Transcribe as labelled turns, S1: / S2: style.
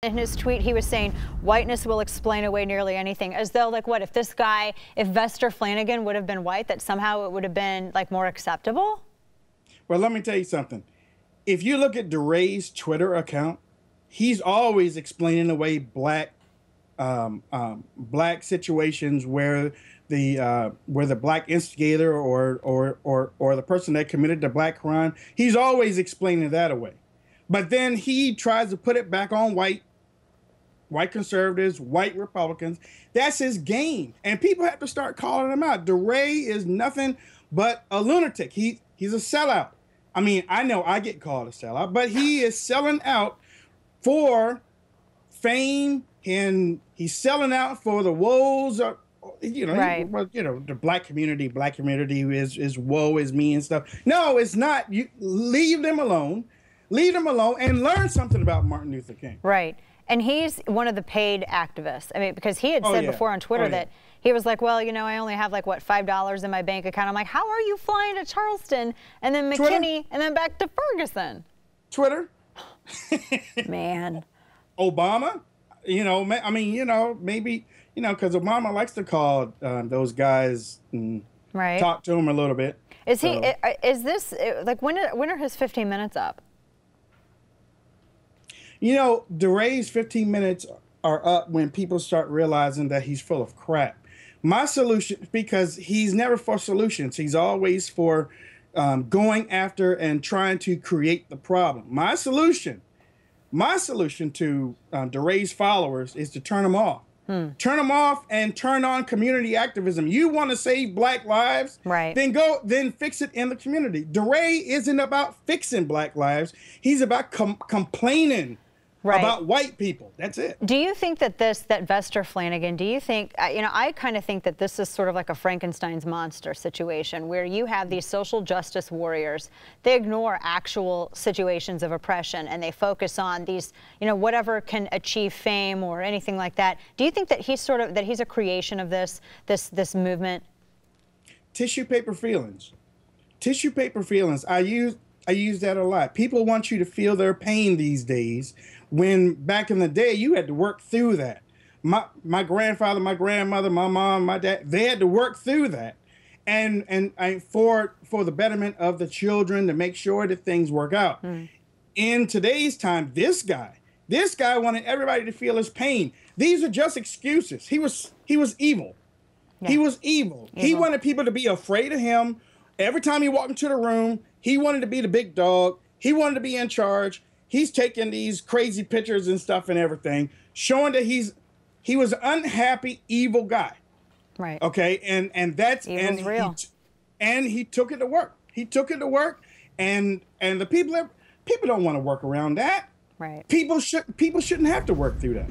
S1: In his tweet, he was saying whiteness will explain away nearly anything, as though, like, what if this guy, if Vester Flanagan would have been white, that somehow it would have been like more acceptable?
S2: Well, let me tell you something. If you look at DeRay's Twitter account, he's always explaining away black situations where the black instigator or the person that committed the black crime, he's always explaining that away. But then he tries to put it back on white conservatives, white Republicans. That's his game. And people have to start calling him out. DeRay is nothing but a lunatic. He's a sellout. I mean, I know I get called a sellout, but he is selling out for fame, and he's selling out for the woes of,
S1: Right.
S2: the black community is woe is me and stuff. No, it's not. You leave them alone. Leave them alone and learn something about Martin Luther King.
S1: Right. And he's one of the paid activists. I mean, because he had said before on Twitter that he was like, well, I only have like, what, $5 in my bank account. I'm like, how are you flying to Charleston and then McKinney and then back to Ferguson?
S2: Twitter.
S1: Man.
S2: Obama, maybe, because Obama likes to call those guys and talk to them a little bit.
S1: Is he, is this, like, when are his 15 minutes up?
S2: DeRay's 15 minutes are up when people start realizing that he's full of crap. My solution, because he's never for solutions. He's always for going after and trying to create the problem. My solution to DeRay's followers is to turn them off. Turn them off and turn on community activism. You want to save black lives?
S1: Right.
S2: Then fix it in the community. DeRay isn't about fixing black lives. He's about complaining about white people. That's it.
S1: Do you think that Vester Flanagan, do you think, I kind of think that this is sort of like a Frankenstein's monster situation where you have these social justice warriors. They ignore actual situations of oppression and they focus on these, whatever can achieve fame or anything like that. Do you think that he's a creation of this movement?
S2: Tissue paper feelings. Tissue paper feelings. I use that a lot. People want you to feel their pain these days, when back in the day you had to work through that. My grandfather, my grandmother, my mom, my dad, they had to work through that, and for the betterment of the children, to make sure that things work out. In today's time, this guy wanted everybody to feel his pain. These are just excuses. He was evil. Yeah. He was evil. He wanted people to be afraid of him. Every time he walked into the room, he wanted to be the big dog. He wanted to be in charge. He's taking these crazy pictures and stuff and everything, showing that he was an unhappy, evil guy.
S1: Right.
S2: Okay. And that's
S1: Evil's real.
S2: He took it to work. He took it to work, and the people don't want to work around that.
S1: Right.
S2: People shouldn't have to work through that.